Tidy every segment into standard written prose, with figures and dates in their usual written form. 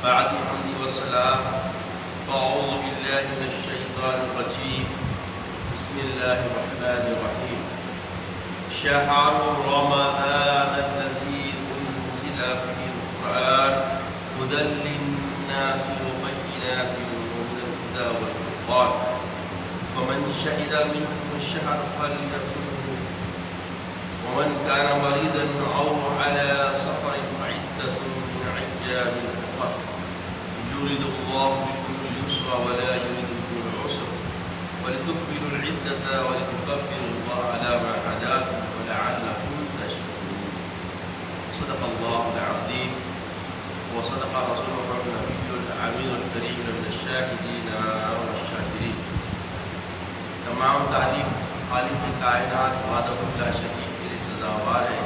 بعد الحمد والسلام فأعوذ بالله من الشيطان الرجيم بسم الله الرحمن الرحيم شهر رمضان الذي أنزل فيه القرآن هدى للناس وبينات من الهدى والفرقان فمن شهد منكم الشهر فليصمه ومن كان مريضا أو على سفر فعدة من أيام أخر يريد الله بكم اليسر ولا يريد بكم العسر ولتكملوا العدة ولتكبروا الله على ما هداكم ولعلكم تشكرون. صدق الله العظيم وصدق رسوله النبي الأمين الكريم من الشاهدين والشاكرين. تمام تعریف خالق کائنات وحدہ لا شریک کے لیے سزاوار ہے.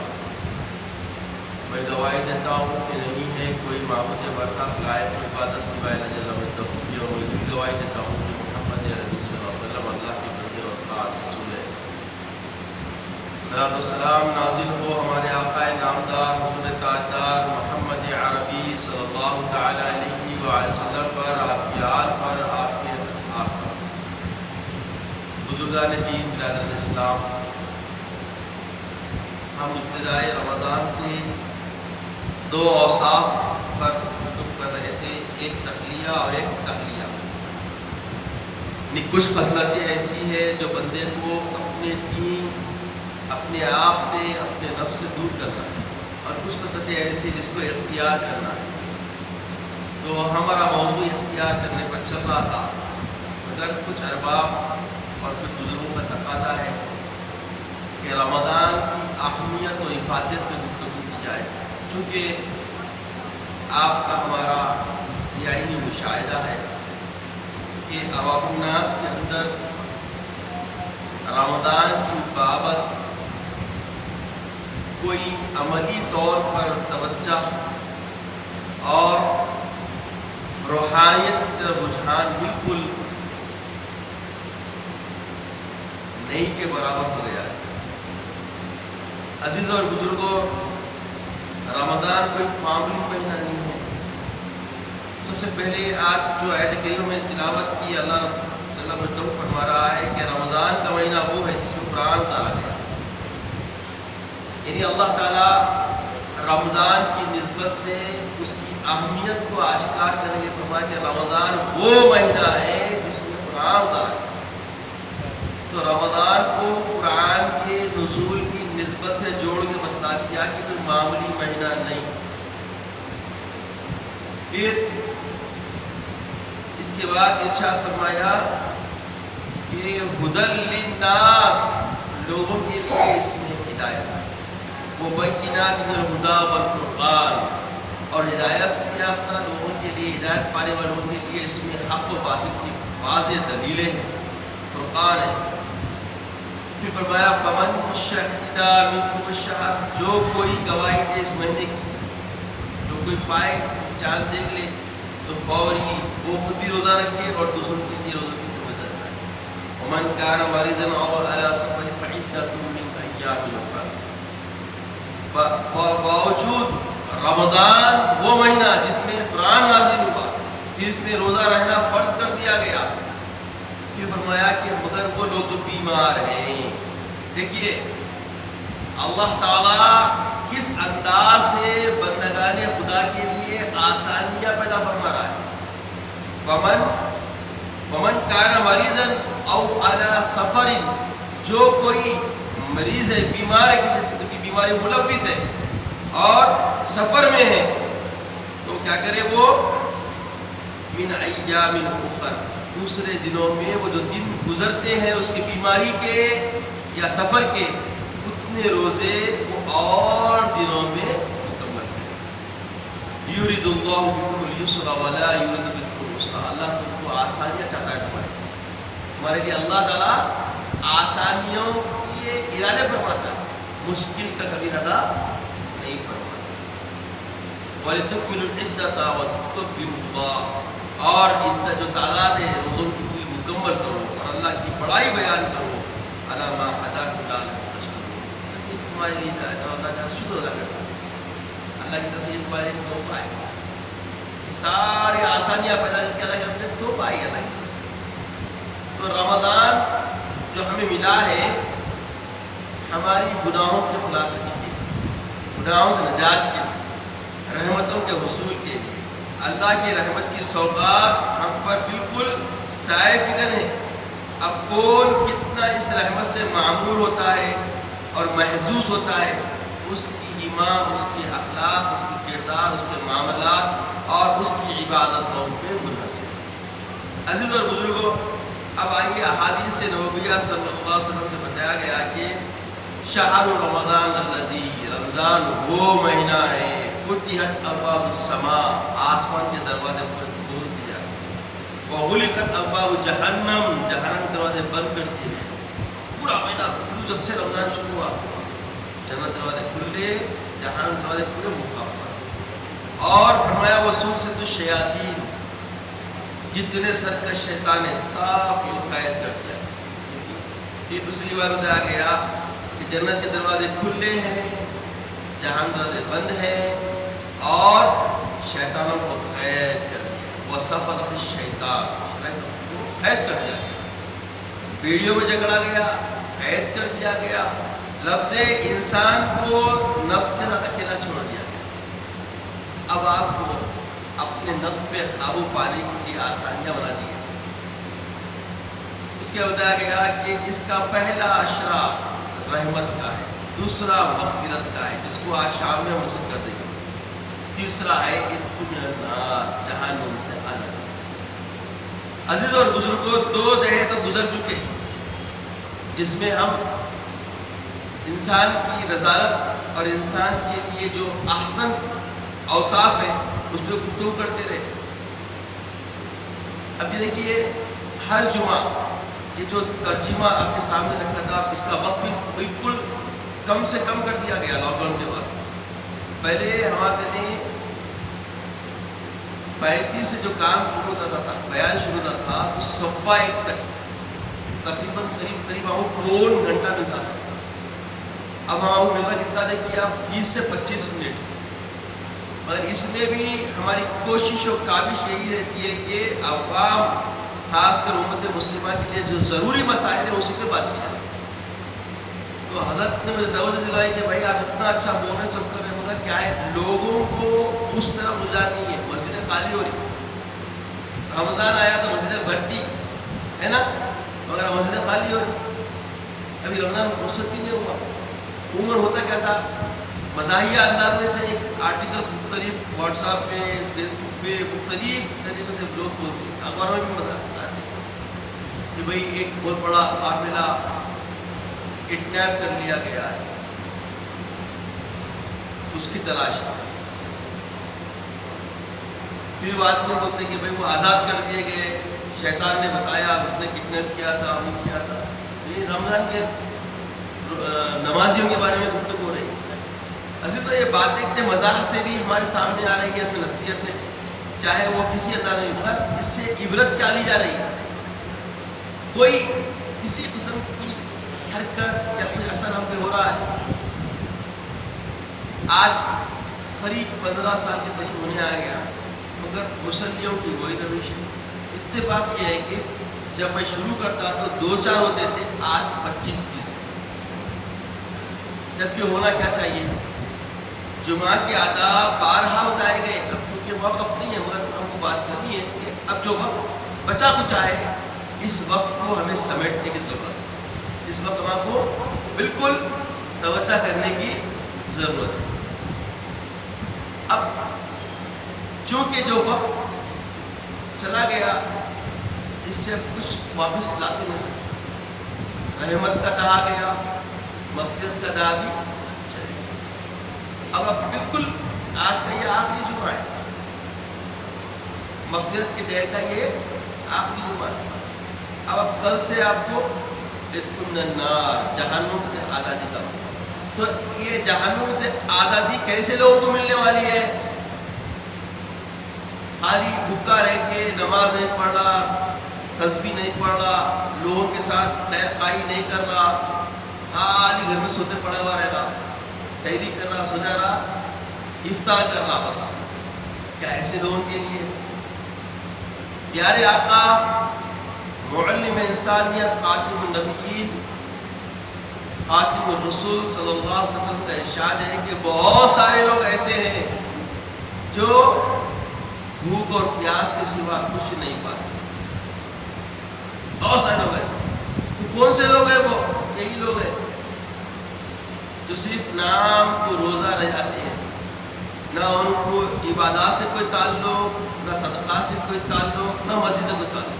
میں گواہی دیتا ہوں کہ نہیں ہے کوئی معبود برحق لائق عبادت سوائے اللہ جل وعلا. اور میں بھی گواہی دیتا ہوں کہ محمد عربی صلی اللہ علیہ وسلم اللہ کے بندے اور خاص رسول ہے. صلاۃ والسلام نازل ہو ہمارے آقا نامدار حضور تاجدار محمد عربی صلی اللہ تعالی علیہ وآلہ وسلم پر، آپ کی آل پر، آپ کے اصحاب پر. بزرگان دین برادران اسلام، ہم ابتدائے رمضان سے دو اوصاف پر گفتگو کر رہے تھے، ایک تخلیہ اور ایک تخلیہ. کچھ خصلتیں ایسی ہے جو بندے کو اپنے دین، اپنے آپ سے، اپنے نفس سے دور کرنا ہے، اور کچھ خصلتیں ایسی جس کو اختیار کرنا ہے. تو ہمارا موضوع اختیار کرنے پر چل رہا تھا، مگر کچھ ارباب اور کچھ بزرگوں کا تقاضا ہے کہ رمضان کی اہمیت و افادت میں گفتگو کی جائے، چونکہ آپ کا ہمارا یہ عینی مشاہدہ ہے کہ عوام الناس کے اندر رمضان کی بابت کوئی عملی طور پر توجہ اور روحانیت کا رجحان بالکل نہیں کے برابر ہو گیا ہے. عزیزوں اور بزرگوں، رمضان کوئی معمولی مہینہ نہیں ہے. سب سے پہلے آج جو آیت کریمہ میں تلاوت کی، اللہ تعالیٰ مجدہ فرما رہا ہے کہ رمضان کا مہینہ وہ ہے جس میں قرآن اتارا گیا. یعنی اللہ تعالیٰ رمضان کی نسبت سے اس کی اہمیت کو آشکار کرنے کے فرمایا کہ رمضان وہ مہینہ ہے جس میں قرآن اتارا گیا. تو رمضان کو قرآن کے نزول کی نسبت سے جوڑ کے بتا دیا کہ کوئی معمولی مہینہ نہیں. پھر اس کے بعد ارشاد فرمایا کہ ہدی للناس، لوگوں کے لیے اس میں ہدایت ہے، وہ بینات من الہدی والفرقان، اور ہدایت یافتہ لوگوں کے لیے، ہدایت پانے والوں کے لیے اس میں حق و باطل کی واضح دلیلیں ہیں، فرقان ہے. پھر فرمایا فمن شہد منکم الشہر، جو کوئی گواہی دے اس مہینے کی، جو کوئی پائے چاند دیکھ لے تو فوری وہ خود بھی روزہ رکھے اور دوسروں کے لیے روزہ کی توجہ کرے. ومن کان مریضا او علی سفر فعدۃ من ایام اخر. باوجود رمضان وہ مہینہ جس میں قرآن نازل ہوا، پھر اس میں روزہ رہنا فرض کر دیا گیا. پھر فرمایا کہ مگر وہ لوگ جو بیمار ہیں. دیکھیے اللہ تعالیٰ کس انداز سے بندگان خدا کے لیے آسانیاں پیدا فرما رہا ہے. ومن کان مریضا او علی سفر، جو کوئی مریض ہے، بیمار ہے، کسی قسم کی بیماری ملوث ہے اور سفر میں ہے، تو کیا کرے وہ من ایام اخر، دوسرے دنوں میں وہ جو دن گزرتے ہیں اس کی بیماری کے یا سفر کے، اتنے روزے وہ اور دنوں میں مکمل کریں. یرید اللہ بکم الیسر ولا یرید بکم العسر، اللہ تم کو آسانیاں چاہتا ہے تمہارے لیے. اللہ تعالیٰ آسانیوں کے ارادے فرماتا ہے، مشکل کا کبھی ارادہ نہیں فرماتا. وَلِتُكْمِلُوا الْعِدَّةَ وَتُكَبِّرُوا اللَّهَ، اور عدت جو تعداد ہے روزوں کی پوری مکمل کرو اور اللہ کی بڑائی بیان کرو. عَلَى مَا هَدَاكُمْ لَعَلَّكُمْ تَشْكُرُونَ، تمہارے لیے اللہ کا شکر ادا کرتا ہے. اللہ کی تصدیق والے کو پائے. اس ساری آسانیاں پیدا کی اللہ کے ہم نے تو پائی اللہ کی طرف سے۔ تو رمضان جو ہمیں ملا ہے ہماری گناہوں کے خلاصے کے لیے، گناہوں سے نجات کے لیے، رحمتوں کے حصول کے لیے۔ اللہ کی رحمت کی سوغات ہم پر بالکل سائے فکر ہے۔ اب کون کتنا اس رحمت سے معمور ہوتا ہے اور محظوظ ہوتا ہے، اس کی ایمان، اس کی اخلاق، اس کی کردار، اس کے معاملات اور اس کی عبادتوں پہ منحصر۔ عزیز اور بزرگوں، اب آئیے احادیث نبویہ صلی اللہ علیہ وسلم سے بتایا گیا کہ شہر رمضان الذی، رمضان وہ مہینہ ہے فتحت ابواب السماء، آسمان کے دروازے پر کھول دیا، وغلقت ابواب جہنم، جہنم کے دروازے بند کر دیے گئے۔ پورا مہینہ جب سے رمضان شروع ہوا جنت دروازے کھلے، جہنم دروازے پورے مقابل، اور فرمایا وہ سلسلۃ الشیاطین، جتنے سرکش شیطان ہیں سب کو قید کر دیا۔ پھر دوسری بار بتایا گیا کہ جنت کے دروازے کھلے ہیں، جہنم دروازے بند ہیں، اور شیطانوں کو قید کر دیا۔ وصفت الشیطان، شیطان کو قید کر دیا گیا، بیڑیوں میں جکڑا گیا، قید کر دیا گیا۔ لفظ انسان کو نفس کے ساتھ اکیلا چھوڑ دیا گیا۔ اب آپ کو اپنے نفس پہ قابو پانے کے لیے آسانیاں بنا دی گئی۔ اس کے بتایا گیا کہ اس کا پہلا اشرا رحمت کا ہے، دوسرا مغفرت کا ہے جس کو آج شام میں مسد کر دیں گے، تیسرا ہے اتقوا النار، جہنم سے الگ۔ عزیز اور بزرگوں، 2 دہائیں تو گزر چکے جس میں ہم انسان کی رضالت اور انسان کے لیے جو احسن اوصاف ہے اس پہ گفتگو کرتے رہے۔ اب یہ دیکھیے ہر جمعہ یہ جو ترجمہ آپ کے سامنے رکھا تھا، اس کا وقت بھی بالکل کم سے کم کر دیا گیا لاک ڈاؤن کے بعد۔ پہلے ہمارے نے 35 سے جو کام شروع ہوتا تھا، بیان شروع ہوتا تھا، تو 1:15 تک تقریباً قریب پون گھنٹہ ملتا تھا۔ اب ہم ملتا کتنا دے کہ آپ 20 سے 25 منٹ، مگر اس میں بھی ہماری کوشش و کاوش یہی رہتی ہے کہ عوام خاص کر امت مسلمہ کے لیے جو ضروری مسائل ہیں اسی پہ بات کی جائے۔ تو حضرت نے مجھے دعوت دلائی کہ بھائی آپ اتنا اچھا بول رہے ہیں، سب کر رہے ہیں، مگر کیا ہے لوگوں کو اس طرف رجحان نہیں ہے، مسجدیں خالی ہو رہی۔ رمضان آیا تو مسجدیں بھرتی ہے نا، مگر مسجدیں خالی ہو رہی۔ ابھی رمضان فرصت بھی نہیں ہوا۔ عمر ہوتا کیا تھا، مزاحیہ انداز میں سے ایک آرٹیکلس مختلف واٹس ایپ پہ، فیس بک پہ مختلف طریقے سے بلوگ ہوتے ہیں، اخباروں میں بھی مزاح آتے کہ بھئی ایک بہت بڑا قافلہ کڈنیپ کر لیا گیا ہے، اس کی تلاش ہے۔ پھر بعد میں بولتے کہ بھئی وہ آزاد کر دیے گئے، شیطان نے بتایا اس نے کڈنیپ کیا تھا، وہ کیا تھا۔ یہ رمضان کے نمازیوں کے بارے میں گفتگو ہو رہی ہے۔ اصل تو یہ باتیں اتنے مزاح سے بھی ہمارے سامنے آ رہی ہے، اس میں نصیحت ہے، چاہے وہ کسی انداز میں، مگر اس سے عبرت کیا لی جا رہی ہے؟ کوئی کسی قسم کی حرکت یا کوئی اثر ہم پہ ہو رہا ہے؟ آج قریب 15 سال کے قریب ہونے آ گیا، مگر مسلیوں کی وہی روش ہے۔ اتفاق یہ ہے کہ جب میں شروع کرتا تو 2-4 ہوتے تھے، آج 25-30، جبکہ ہونا کیا چاہیے؟ جمعہ کے آداب بارہا بتائے گئے، اب کیونکہ وقت نہیں ہے، مگر ہم کو بات کرنی ہے کہ اب جو وقت بچا کچھ ہے، اس وقت کو ہمیں سمیٹنے کی ضرورت ہے، اس وقت ہم کو بالکل توجہ کرنے کی ضرورت ہے۔ اب چونکہ جو وقت چلا گیا اس سے اب کچھ واپس لاتے نہیں سکتے، رحمت کا کہا گیا، مغفرت کا دعا بھی چلے گا۔ اب بالکل آج کا یہ آخری جمعہ ہے، مغفرت کے دیر کا یہ آخری جمعہ ہے۔ اب کل سے آپ کو اتقوا النار، جہنم سے آزادی کا، تو یہ جہنم سے آزادی کیسے لوگوں کو ملنے والی ہے؟ خالی بھوکا رہ کے نماز نہیں پڑھ رہا، تسبیح نہیں پڑھ رہا، لوگوں کے ساتھ خیر خواہی نہیں کر رہا، خالی گھر میں سوتے پڑا ہوا رہ رہا، سحری کر رہا، سو جا رہا، افطار کر رہا، بس کیا ایسے لوگوں کے لیے پیارے آقا معلم انسانیت خاتم النبیین خاتم الرسول صلی اللہ علیہ وسلم کا ارشاد ہے کہ بہت سارے لوگ ایسے ہیں جو بھوک اور پیاس کے سوا کچھ نہیں پاتے. بہت سارے لوگ ایسے. تو کون سے لوگ ہیں وہ؟ یہی لوگ ہیں جو صرف نام کو روزہ رہ جاتے ہیں، نہ ان کو عبادات سے کوئی تعلق، نہ صدقات سے کوئی تعلق، نہ مسجد سے کوئی تعلق.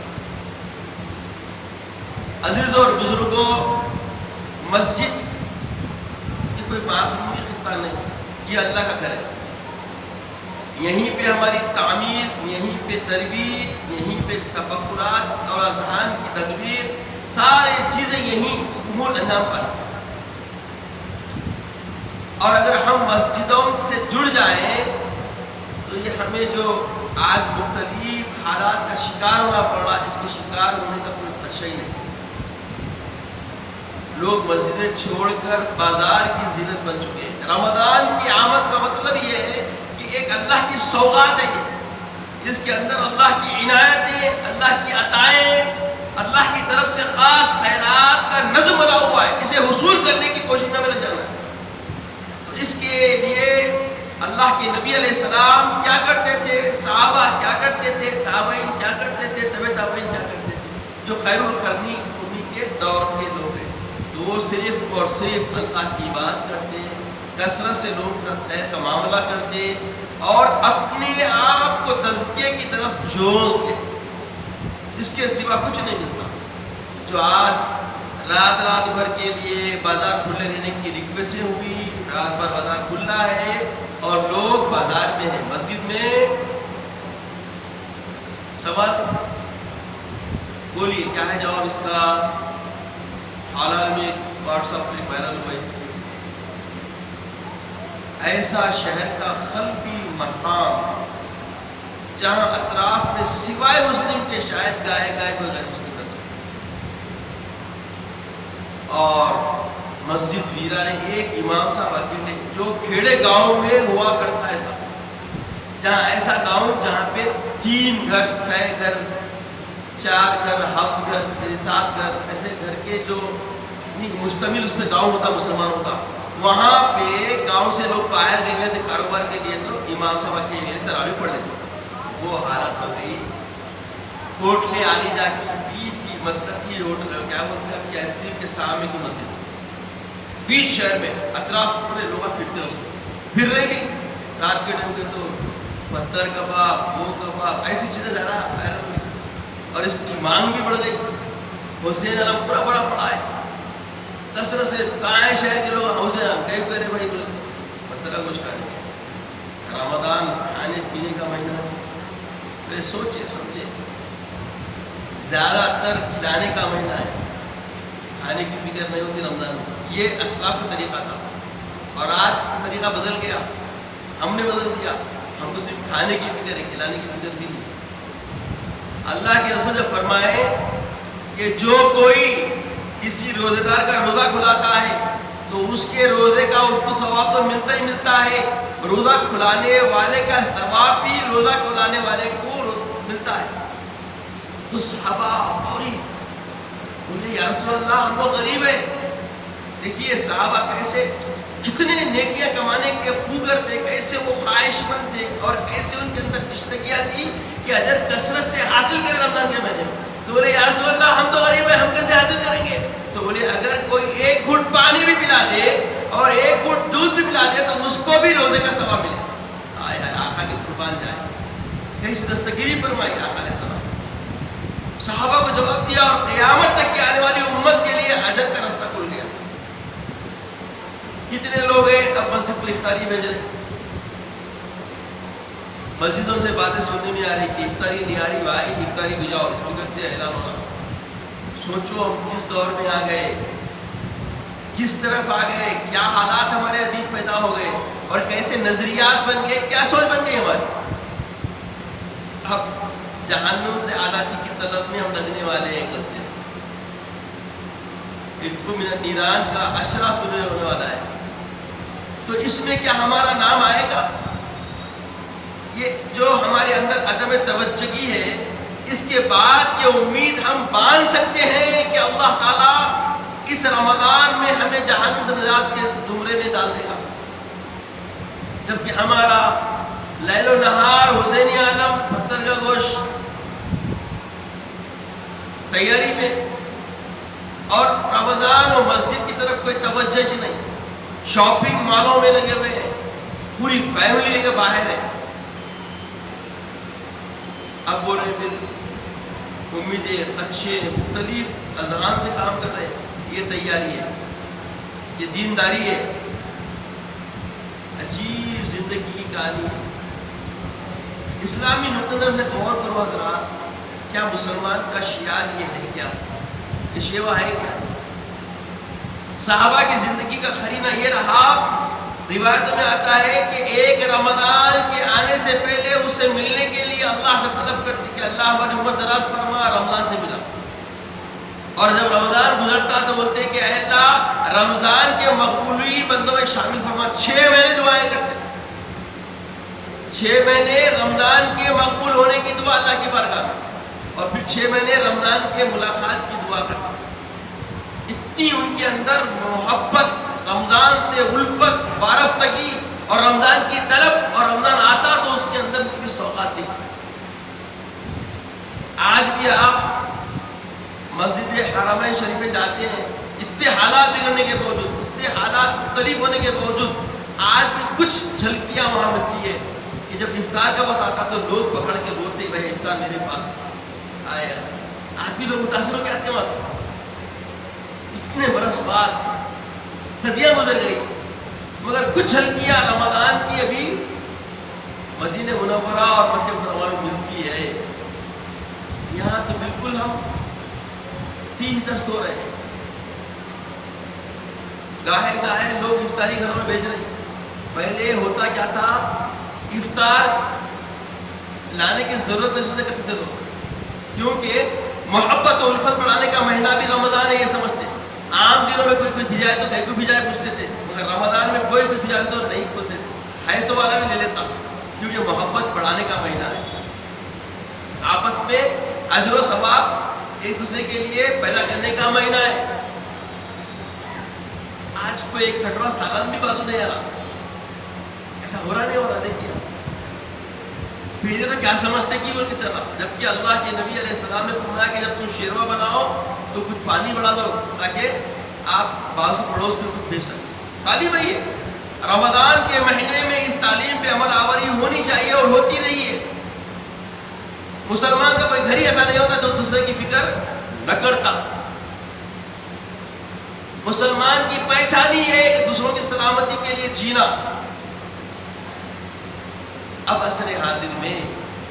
عزیز اور بزرگوں، مسجد کی کوئی معمولی خطہ نہیں، یہ اللہ کا گھر ہے. یہیں پہ ہماری تعمیر، یہیں پہ تربیت، یہیں پہ تفکرات اور اذہان کی تدبیر، ساری چیزیں یہیں امور انجام پاتی ہیں. اور اگر ہم مسجدوں سے جڑ جائیں تو یہ ہمیں جو آج مختلف حالات کا شکار ہونا پڑ رہا ہے، اس کے شکار ہونے کا کوئی خدشہ ہی نہیں. لوگ مسجدیں چھوڑ کر بازار کی زینت بن چکے ہیں. رمضان کی آمد کا مطلب یہ ہے کہ ایک اللہ کی سوغات ہے یہ، جس کے اندر اللہ کی عنایتیں، اللہ کی عطائیں، اللہ کی طرف سے خاص خیرات کا نظم بنا ہوا ہے. اسے حصول کرنے کی کوشش میں لگ جانا ہے. تو اس کے لیے اللہ کے نبی علیہ السلام کیا کرتے تھے، صحابہ کیا کرتے تھے، تابعین کیا کرتے تھے، تبع تابعین کیا کرتے تھے، جو خیر القرنی انہی کے دور کے لوگ ہیں. تو وہ صرف اور صرف اللہ کی بات کرتے، کثرت سے لوگ کا خیر کا معاملہ کرتے اور اپنے آپ کو تزکیے کی طرف جوڑتے. اس کے سوا کچھ نہیں ملتا. جو آج رات بھر کے لیے بازار کھلے رہنے کی ریکویسٹیں ہوئی، رات بھر بازار کھلا ہے اور لوگ بازار میں ہیں، مسجد میں. سوال بولیے کیا ہے جواب اس کا؟ حال میں واٹس ایپ پہ وائرل ہوئے. ایسا شہر کا قلبی مقام جہاں اطراف میں سوائے مسلم کے شاید گائے کوئی غیر مسلم رہتا، اور مسجد ویران ہے. ایک امام صاحب اکیلے جو کھیڑے گاؤں میں ہوا کرتا ہے صاحب، جہاں ایسا گاؤں جہاں پہ 3 گھر، 6 گھر، 4 گھر، 7 گھر، 7 گھر ایسے گھر کے جو مشتمل اس پہ گاؤں ہوتا مسلمانوں کا، وہاں پہ گاؤں سے لوگ باہر گئے ہوئے تھے کاروبار کے لیے، تو امام صاحب اکیلے تراویح پڑھ لیتے. وہ حالت ہو گئی ہوٹلیں آگے جا کے بیچ کی مسجد کی ہوٹل کیا بولتے ہیں کہ آئس کریم کے سامنے کی مسجد بیچ شہر میں، اطراف پورے لوگ پھرتے ہیں. پھر رہے گی رات کے ٹائم کے تو پتھر کباب، وہ کباب، ایسی چیزیں زیادہ وائرل ہوئی اور اس کی مانگ بھی بڑھ گئی. حسین علم پورا بڑا پڑا ہے، کثرت سے کہاں شہر کے لوگ حسین علم کئی کرے بھائی بولے پتھر کا کچھ کھانے. رمضان کھانے پینے کا مہینہ ہے. سوچے سمجھے، زیادہ تر کھلانے کا مہینہ ہے، کھانے کی فکر نہیں ہوتی رمضان میں. یہ اسلاف کا طریقہ تھا اور آج طریقہ بدل گیا، ہم نے بدل دیا. ہم کو صرف کھانے کی فکر ہے، کھلانے کی فکر بھی نہیں. اللہ کے رسول نے فرمائے کہ جو کوئی کسی روزے دار کا روزہ کھلاتا ہے تو اس کے روزے کا اس کو ثواب تو ملتا ہی ملتا ہے، روزہ کھلانے والے کا ثواب بھی روزہ کھلانے والے کو ملتا ہے. تو صحابہ فوری بولے یا رسول اللہ ہم لوگ غریب ہیں. دیکھیے صحابہ کیسے کتنے نیکیاں کمانے کے خوگر تھے، کیسے وہ خواہش مند تھے اور کیسے ان کے اندر تشنگیاں تھی کہ اجر کثرت سے حاصل کریں رمضان کے مہینے میں. تو بولے یا رسول اللہ ہم تو غریب ہیں، ہم کیسے حاصل کریں گے؟ تو بولے اگر کوئی 1 گھٹ پانی بھی پلا دے اور 1 گھٹ دودھ بھی پلا دے تو اس کو بھی روزے کا ثواب ملے. آئے ہائے آقا کی قربان جائے، کیسی دستگیری فرمائی آقا علیہ السلام. صحابہ کو جواب دیا اور قیامت تک کی آنے والی امت کے لیے اجر کا راستہ کھل گیا. کتنے لوگ ہیں اب مسجد کو افطاری بھیج رہے، مسجدوں سے باتیں سننے میں آ رہی کہ افطاری نہیں آ رہی، بھائی افطاری بھیجاؤ، اس کو کرتے اعلان ہوگا. سوچو ہم کس دور میں آ گئے، کس طرف آ گئے، کیا حالات ہمارے عزیز پیدا ہو گئے اور کیسے نظریات بن گئے، کیا سوچ بن گئی ہماری. اب جہنم سے آزادی کی طلب میں ہم لگنے والے ہیں. کل سے نیران کا اشرا سنے ہونے والا ہے، تو اس میں کیا ہمارا نام آئے گا؟ یہ جو ہمارے اندر عدم توجہی ہے، اس کے بعد یہ امید ہم باندھ سکتے ہیں کہ اللہ تعالیٰ اس رمضان میں ہمیں جہنم سے نجات کے زمرے میں ڈال دے گا، جبکہ ہمارا لیل و نہار حسین عالم پتھر کا گوشت تیاری میں، اور رمضان اور مسجد کی طرف کوئی توجہ ہی نہیں، شاپنگ مالوں میں لگے ہوئے ہیں، پوری فیملی لے کے باہر ہے۔ اب وہ امیدیں اچھے مختلف اذہان سے کام کر رہے ہیں، یہ تیاری ہے، یہ دینداری ہے۔ عجیب زندگی کی کہانی ہے۔ اسلامی نقطہ نظر سے غور کرو حضرات، کیا مسلمان کا شعار یہ ہے؟ کیا یہ شیوا ہے؟ کیا صحابہ کی زندگی کا قرینہ یہ رہا، روایت میں آتا ہے کہ ایک رمضان کے آنے سے پہلے اسے ملنے کے لیے اللہ سے طلب کرتے کہ اللہ ہماری عمر دراز فرما، رمضان سے ملا، اور جب رمضان گزرتا تو بولتے کہ اے اللہ رمضان کے مقبولی بندوں میں شامل فرما۔ 6 مہینے دعائیں کرتے، 6 مہینے رمضان کے مقبول ہونے کی دعا اللہ کی بارگاہ میں، اور پھر 6 مہینے رمضان کے ملاقات کی دعا کرتے۔ اتنی ان کے اندر محبت، رمضان سے الفت، وارفتگی اور رمضان کی طلب، اور رمضان آتا تو اس کے اندر کی سوغات تھی۔ آج بھی آپ مسجد حرمین شریف میں جاتے ہیں، اتنے حالات بگڑنے کے باوجود، اتنے حالات مختلف ہونے کے باوجود، آج بھی کچھ جھلکیاں وہاں ملتی ہے کہ جب افطار کا وقت آتا تو لوگ پکڑ کے بولتے بھائی افطار میرے پاس آیا۔ آج بھی لوگ متاثر ہو کے آتے ہیں وہاں سے۔ اتنے برس بعد، صدیاں گزر گئی، مگر کچھ جھلکیاں رمضان کی ابھی مدینہ منورہ اور مکہ مکرمہ میں ملتی ہے۔ یہاں تو بالکل ہم تین دست ہو رہے ہیں۔ گاہے گاہے لوگ افطاری گھروں میں بھیج رہے ہیں۔ پہلے ہوتا کیا تھا، افطار لانے کی ضرورت نہیں کرتے تھے لوگ، کیونکہ محبت اور الفت بڑھانے کا مہینہ بھی رمضان ہے یہ سمجھتے۔ عام دنوں میں کوئی بھیجائے تو کہیں کو بھیجائے پوچھتے تھے، مگر رمضان میں کوئی بھیجائے تو نہیں پوچھتے تھے، ہے تو والا بھی لے لیتا، کیونکہ محبت بڑھانے کا مہینہ ہے۔ آپس میں اجر و ثواب ایک دوسرے کے لیے پیدا کرنے کا مہینہ ہے۔ آج کوئی ایک کھٹوا سالن بھی بازو نہیں آ رہا، ایسا ہو رہا نہیں ہو رہا۔ دیکھیے پیڑے تو کیا سمجھتے کہ بول کے چلا، جبکہ اللہ کے نبی علیہ السلام نے فرمایا کہ جب تم شیروا بناؤ تو کچھ پانی بڑھا دو تاکہ آپ بازو پڑوس میں کچھ بھیج سکیں۔ تعلیم ہے یہ، رمضان کے مہینے میں اس تعلیم پہ عمل آوری ہونی چاہیے اور ہوتی رہی ہے۔ مسلمان کا کوئی گھر ہی ایسا نہیں ہوتا جو دوسرے کی فکر نہ کرتا۔ مسلمان کی پہچان ہی ہے کہ دوسروں کی سلامتی کے لیے جینا۔ اب عصر حاضر میں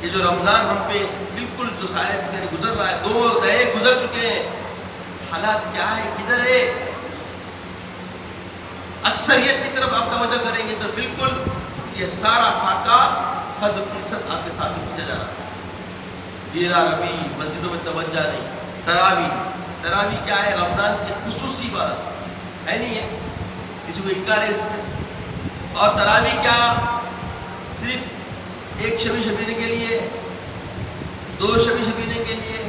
یہ جو رمضان ہم پہ بالکل جو سایہ فکر گزر رہا ہے، 2 دہائے گزر چکے ہیں، حالات کیا ہے، کدھر ہے؟ اکثریت کی طرف آپ توجہ کریں گے تو بالکل یہ سارا خاکہ 100% آپ کے ساتھ پیچھے جا رہا ہے۔ دیرا ربی، مسجدوں میں توجہ نہیں، تراویح کیا ہے؟ رمضان کی خصوصی بات ہے، نہیں ہے کسی کو انکار ہے اس سے۔ اور تراویح کیا صرف ایک شبی شبینے کے لیے، 2 شبی شبینے کے لیے،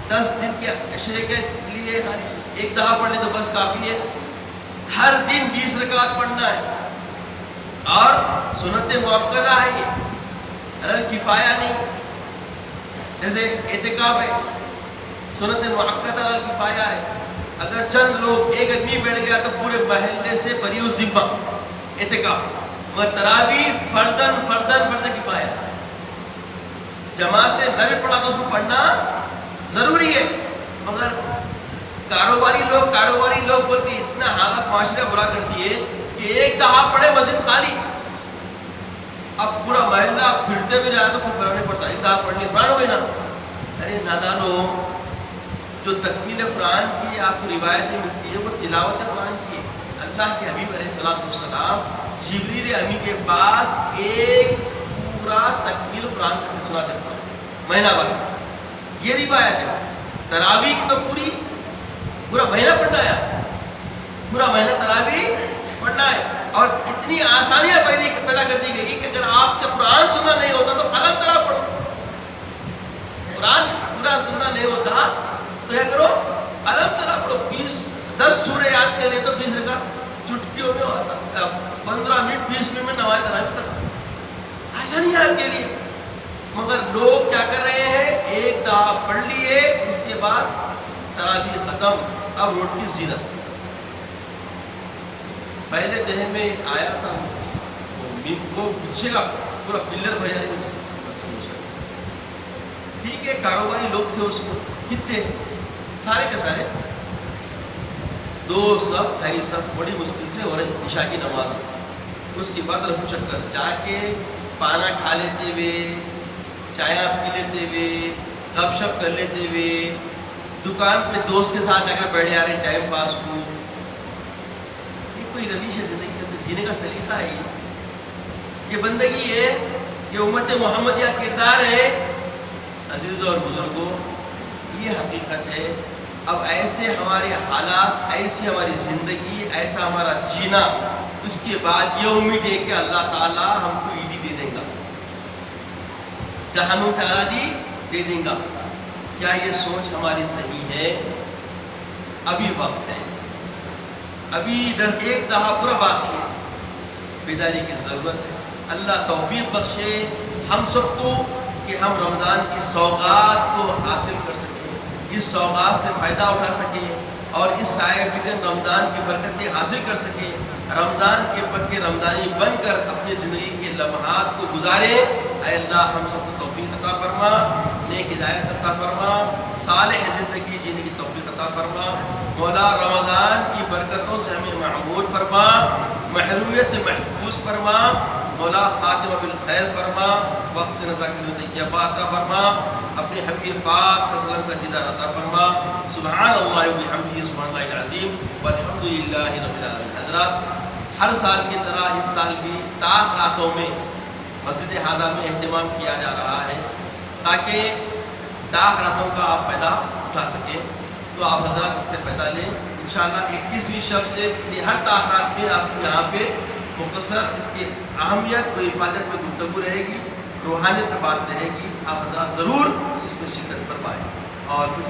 10 دن کے عشرے کے لیے ایک دفعہ پڑھنے تو بس کافی ہے؟ ہر دن 20 رکعت پڑھنا ہے، اور سنت مؤکدہ ہے یہ، کفایہ نہیں۔ جیسے اعتکاف ہے، سنت مؤکدہ کفایہ ہے، اگر چند لوگ، ایک آدمی بیٹھ گیا تو پورے محلے سے بری ذمہ اعتکاف۔ مگر تراویح فرد کفایہ، جماعت سے نہ بھی پڑھا تو اس کو پڑھنا ضروری ہے۔ مگر کاروباری لوگ بول کے اتنا حالت معاشرہ برا کرتی ہے کہ ایک دفعہ پڑھے مسجد خالی، اب پورا محلہ پھرتے بھی جائے تو کوئی فرق نہیں پڑتا، ایک دفعہ پڑھ لیا قرآن ہو گئی نا۔ ارے نادانو، جو تکمیل قرآن کی آپ کو روایتیں ملتی ہے وہ تلاوت قرآن کی ہے۔ اللہ کے حبیب علیہ السلام جبریل امی کے پاس ایک پورا تکمیل قرآن کا سنا کرتا ہے مہینہ بھر، یہ روایت ہے۔ تراویح کی تو پورا مہینہ پڑھنا ہے، پورا مہینہ تراویح پڑھنا ہے۔ اور اتنی آسانیاں پیدا کر دی گئی کہ اگر آپ سے قرآن سننا نہیں ہوتا تو الگ طرح پڑھو، قرآن پورا سننا نہیں ہوتا تو کیا کرو، الگ طرح پڑھو۔ 10 سورے یاد کریں تو 20 رکعت چٹکیوں میں ہوتا، 15 منٹ 20 منٹ میں نماز تراویح تک، آسانی ہے آپ کے لیے۔ مگر لوگ کیا کر رہے ہیں، ایک دفعہ پڑھ لیے اس کے بعد تراویح ختم، اب روٹی زینت۔ پہلے ذہن میں آیا تھا وہ پیچھے کا پورا پلر بھر جائے، ٹھیک ہے کاروباری لوگ تھے اس کو، کتنے سارے کے سارے 2 سب 2.5 سب بڑی مشکل سے ہو رہی عشاء کی نماز۔ اس کے بعد رفو چکر جا کے پانا کھا لیتے ہوئے، چائے پی لیتے ہوئے، گپ شپ کر لیتے ہوئے، دکان پہ دوست کے ساتھ جا کر بیٹھ جا رہے ہیں ٹائم پاس کو۔ یہ کوئی رویش ہے زندگی کے اندر جینے کا سلیقہ ہے؟ یہ بندگی ہے، یہ امت محمدیہ کردار ہے۔ عزیزوں اور بزرگوں، یہ حقیقت ہے۔ اب ایسے ہمارے حالات، ایسی ہماری زندگی، ایسا ہمارا جینا، اس کے بعد یہ امید ہے کہ اللہ تعالیٰ ہم کو عیدی دے دے گا، جہنم سے آزادی دے دے گا۔ کیا یہ سوچ ہماری صحیح ہے؟ ابھی وقت ہے، ابھی ایک دہا پورا باقی ہے، بیداری کی ضرورت ہے۔ اللہ توفیق بخشے ہم سب کو کہ ہم رمضان کی سوغات کو حاصل کر سکیں، اس سوغات سے فائدہ اٹھا سکیں اور اس سائے فکر رمضان کی برکتیں حاصل کر سکیں، رمضان کے پکے رمضانی بن کر اپنی زندگی کے لمحات کو گزاریں۔ اے اللہ ہم سب کو توفیق عطا فرما، نیک ہدایت عطا فرما، صالح زندگی جینے کی توفیق عطا فرما۔ مولا رمضان کی برکتوں سے ہمیں معمور فرما، محرومیت سے محفوظ فرما۔ مولا خاتمہ بالخیر فرما، وقت نظر کی طیبہ عطا فرما، اپنے حبیب پاک صلی اللہ علیہ وسلم کا دیدار عطا فرما۔ سبحان اللہ و بحمدہ، سبحان اللہ العظیم، والحمد للہ رب العالمین۔ حضرات، ہر سال کی طرح اس سال بھی طاق راتوں میں مسجد حاضہ میں اہتمام کیا جا رہا ہے تاکہ طاق راتوں کا آپ فائدہ اٹھا سکیں، تو آپ حضرات اس سے فائدہ لیں۔ انشاءاللہ 21ویں شب سے ہر طاق رات میں آپ کو یہاں پہ مختصر اس کی اہمیت و حفاظت میں گفتگو رہے گی، روحانیت پر بات رہے گی۔ آپ حضرات ضرور اس میں شرکت فرمائیں اور کچھ